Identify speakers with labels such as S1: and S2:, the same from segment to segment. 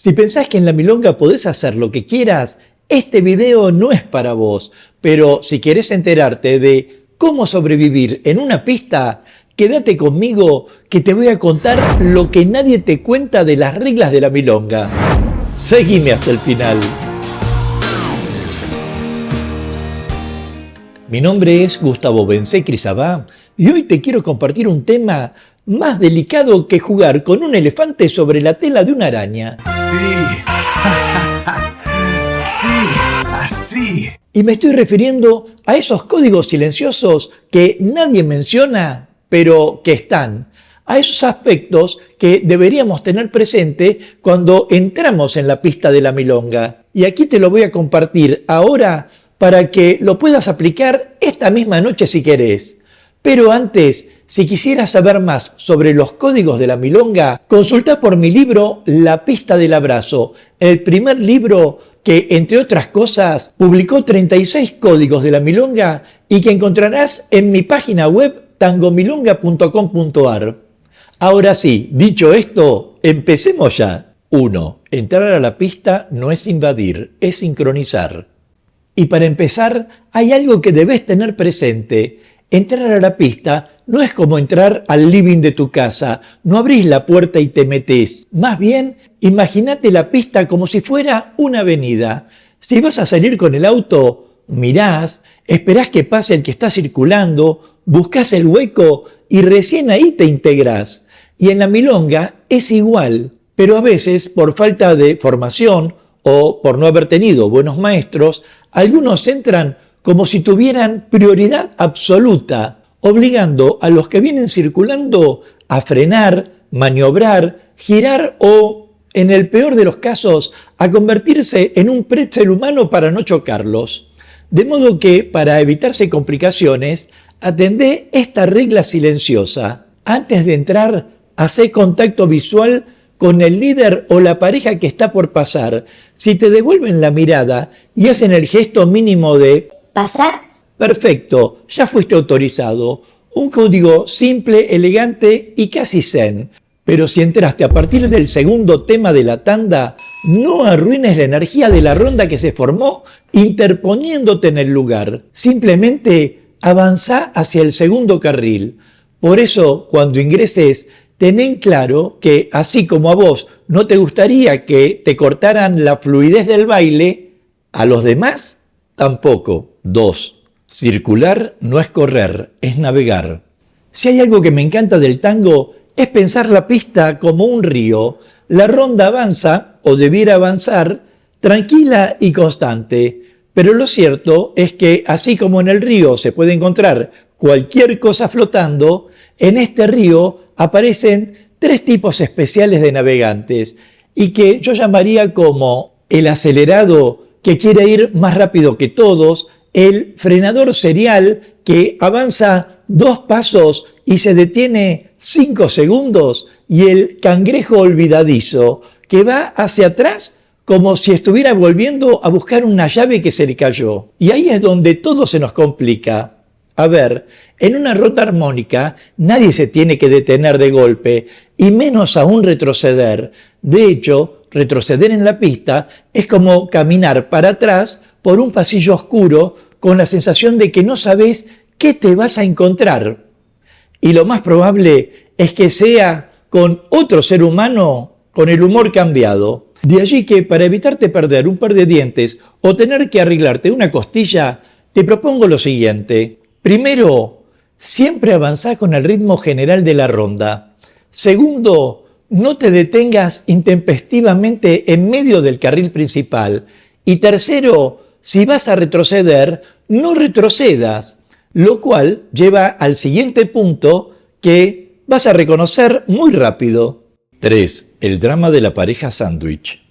S1: Si pensás que en la milonga podés hacer lo que quieras, este video no es para vos. Pero si querés enterarte de cómo sobrevivir en una pista, quédate conmigo que te voy a contar lo que nadie te cuenta de las reglas de la milonga. Seguime hasta el final. Mi nombre es Gustavo Bencé-Crisabá y hoy te quiero compartir un tema más delicado que jugar con un elefante sobre la tela de una araña.
S2: Sí, sí, así.
S1: Y me estoy refiriendo a esos códigos silenciosos que nadie menciona, pero que están. A esos aspectos que deberíamos tener presente cuando entramos en la pista de la milonga. Y aquí te lo voy a compartir ahora para que lo puedas aplicar esta misma noche si querés. Pero antes, si quisieras saber más sobre los códigos de la milonga, consulta por mi libro La pista del abrazo, el primer libro que, entre otras cosas, publicó 36 códigos de la milonga y que encontrarás en mi página web tangomilonga.com.ar. Ahora sí, dicho esto, empecemos ya. 1. Entrar a la pista no es invadir, es sincronizar. Y para empezar, hay algo que debes tener presente. Entrar a la pista no es como entrar al living de tu casa, no abrís la puerta y te metés. Más bien, imagínate la pista como si fuera una avenida. Si vas a salir con el auto, mirás, esperás que pase el que está circulando, buscás el hueco y recién ahí te integrás. Y en la milonga es igual, pero a veces por falta de formación o por no haber tenido buenos maestros, algunos entran como si tuvieran prioridad absoluta, obligando a los que vienen circulando a frenar, maniobrar, girar o, en el peor de los casos, a convertirse en un pretzel humano para no chocarlos. De modo que, para evitarse complicaciones, atendé esta regla silenciosa. Antes de entrar, hacé contacto visual con el líder o la pareja que está por pasar. Si te devuelven la mirada y hacen el gesto mínimo de
S3: ¿pasar?
S1: Perfecto, ya fuiste autorizado. Un código simple, elegante y casi zen. Pero si entraste a partir del segundo tema de la tanda, no arruines la energía de la ronda que se formó interponiéndote en el lugar. Simplemente avanzá hacia el segundo carril. Por eso, cuando ingreses, ten en claro que, así como a vos no te gustaría que te cortaran la fluidez del baile, a los demás tampoco. 2. Circular no es correr, es navegar. Si hay algo que me encanta del tango, es pensar la pista como un río. La ronda avanza, o debiera avanzar, tranquila y constante. Pero lo cierto es que, así como en el río se puede encontrar cualquier cosa flotando, en este río aparecen 3 tipos especiales de navegantes y que yo llamaría como el acelerado que quiere ir más rápido que todos, el frenador serial que avanza 2 pasos y se detiene 5 segundos y el cangrejo olvidadizo que va hacia atrás como si estuviera volviendo a buscar una llave que se le cayó. Y ahí es donde todo se nos complica. A ver, en una ronda armónica nadie se tiene que detener de golpe y menos aún retroceder. De hecho, retroceder en la pista es como caminar para atrás por un pasillo oscuro con la sensación de que no sabes qué te vas a encontrar. Y lo más probable es que sea con otro ser humano con el humor cambiado. De allí que para evitarte perder un par de dientes o tener que arreglarte una costilla, te propongo lo siguiente. Primero, siempre avanzá con el ritmo general de la ronda. Segundo, no te detengas intempestivamente en medio del carril principal. Y tercero, si vas a retroceder, no retrocedas, lo cual lleva al siguiente punto que vas a reconocer muy rápido. 3. El drama de la pareja sándwich.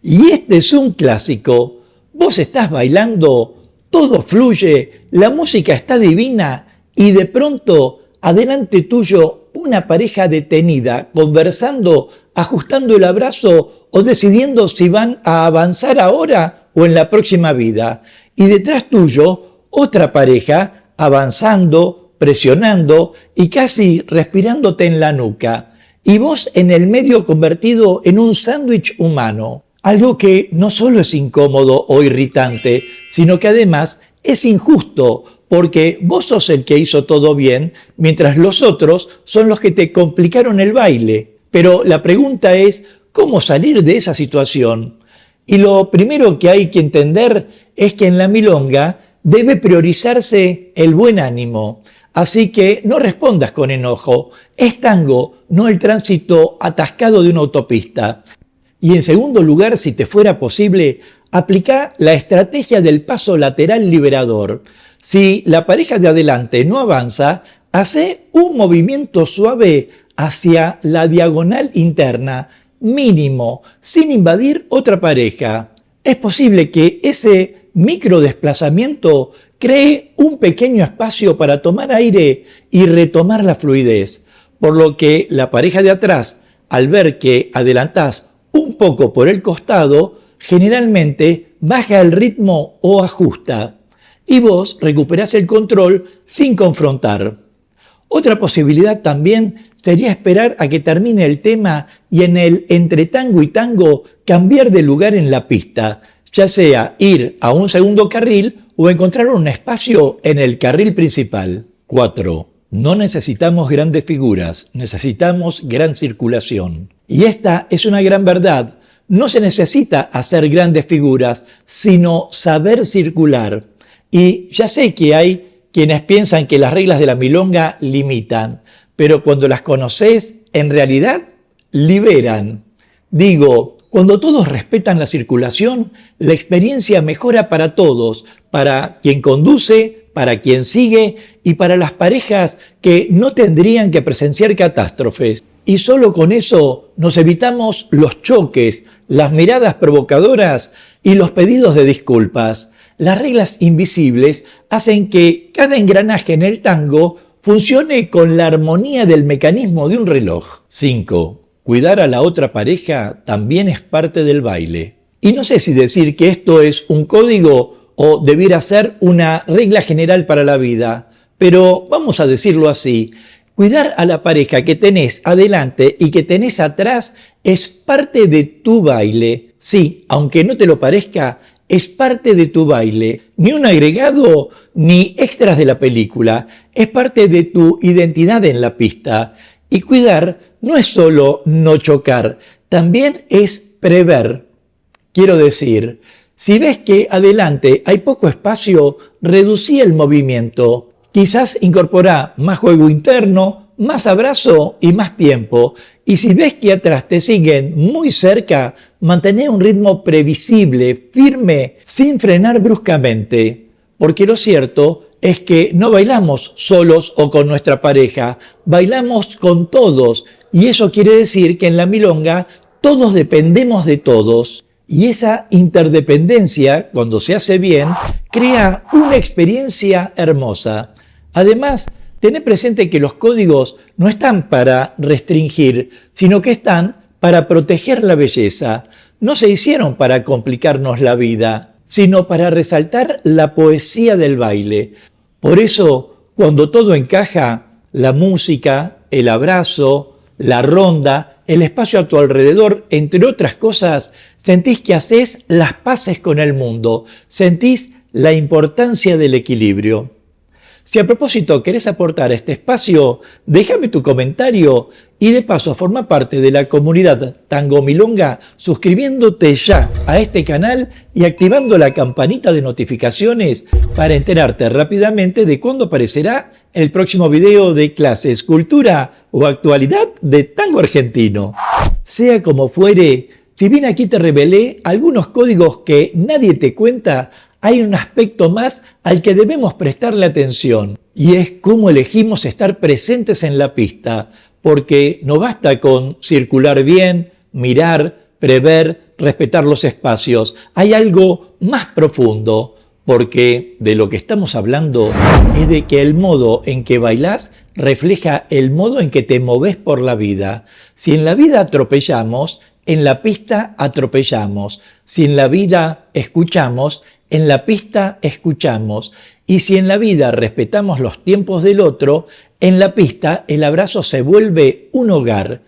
S1: Y este es un clásico. Vos estás bailando, todo fluye, la música está divina y de pronto, adelante tuyo, una pareja detenida, conversando, ajustando el abrazo o decidiendo si van a avanzar ahora o en la próxima vida. Y detrás tuyo, otra pareja avanzando, presionando y casi respirándote en la nuca. y vos en el medio convertido en un sándwich humano. Algo que no solo es incómodo o irritante, sino que además es injusto, porque vos sos el que hizo todo bien, mientras los otros son los que te complicaron el baile. Pero la pregunta es, ¿cómo salir de esa situación? Y lo primero que hay que entender es que en la milonga debe priorizarse el buen ánimo. Así que no respondas con enojo. Es tango, no el tránsito atascado de una autopista. Y en segundo lugar, si te fuera posible, aplica la estrategia del paso lateral liberador. Si la pareja de adelante no avanza, hace un movimiento suave hacia la diagonal interna, mínimo, sin invadir otra pareja. Es posible que ese microdesplazamiento cree un pequeño espacio para tomar aire y retomar la fluidez, por lo que la pareja de atrás, al ver que adelantás un poco por el costado, generalmente baja el ritmo o ajusta, y vos recuperás el control sin confrontar. Otra posibilidad también sería esperar a que termine el tema y en el entre tango y tango cambiar de lugar en la pista, ya sea ir a un segundo carril o encontrar un espacio en el carril principal. 4. No necesitamos grandes figuras, necesitamos gran circulación. Y esta es una gran verdad. No se necesita hacer grandes figuras, sino saber circular. Y ya sé que hay quienes piensan que las reglas de la milonga limitan, pero cuando las conoces, en realidad liberan. Digo, cuando todos respetan la circulación, la experiencia mejora para todos, para quien conduce, para quien sigue y para las parejas que no tendrían que presenciar catástrofes. Y solo con eso nos evitamos los choques, las miradas provocadoras y los pedidos de disculpas. Las reglas invisibles hacen que cada engranaje en el tango funcione con la armonía del mecanismo de un reloj. 5. Cuidar a la otra pareja también es parte del baile. Y no sé si decir que esto es un código o debiera ser una regla general para la vida, pero vamos a decirlo así. Cuidar a la pareja que tenés adelante y que tenés atrás es parte de tu baile. Sí, aunque no te lo parezca, es parte de tu baile. Ni un agregado ni extras de la película. Es parte de tu identidad en la pista. Y cuidar no es solo no chocar, también es prever. Quiero decir, si ves que adelante hay poco espacio, reducí el movimiento. Quizás incorporá más juego interno, más abrazo y más tiempo. Y si ves que atrás te siguen muy cerca, mantén un ritmo previsible, firme, sin frenar bruscamente. Porque lo cierto es que no bailamos solos o con nuestra pareja, bailamos con todos. Y eso quiere decir que en la milonga todos dependemos de todos. Y esa interdependencia, cuando se hace bien, crea una experiencia hermosa. Además, tené presente que los códigos no están para restringir, sino que están para proteger la belleza. No se hicieron para complicarnos la vida, sino para resaltar la poesía del baile. Por eso, cuando todo encaja, la música, el abrazo, la ronda, el espacio a tu alrededor, entre otras cosas, sentís que haces las paces con el mundo, sentís la importancia del equilibrio. Si a propósito querés aportar a este espacio, déjame tu comentario y de paso forma parte de la comunidad Tango Milonga suscribiéndote ya a este canal y activando la campanita de notificaciones para enterarte rápidamente de cuándo aparecerá el próximo video de clases, cultura o actualidad de tango argentino. Sea como fuere, si bien aquí te revelé algunos códigos que nadie te cuenta, hay un aspecto más al que debemos prestarle atención, y es cómo elegimos estar presentes en la pista, porque no basta con circular bien, mirar, prever, respetar los espacios. Hay algo más profundo, porque de lo que estamos hablando es de que el modo en que bailás refleja el modo en que te movés por la vida. Si en la vida atropellamos, en la pista atropellamos. Si en la vida escuchamos, en la pista escuchamos. Y si en la vida respetamos los tiempos del otro, en la pista el abrazo se vuelve un hogar.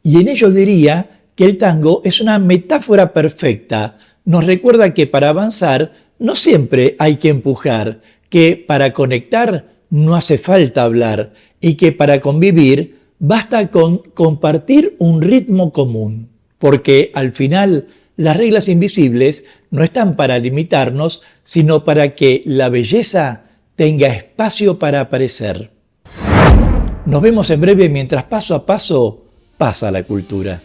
S1: Y en ello diría que el tango es una metáfora perfecta. Nos recuerda que para avanzar no siempre hay que empujar, que para conectar no hace falta hablar y que para convivir basta con compartir un ritmo común. Porque al final las reglas invisibles no están para limitarnos, sino para que la belleza tenga espacio para aparecer. Nos vemos en breve mientras paso a paso pasa la cultura.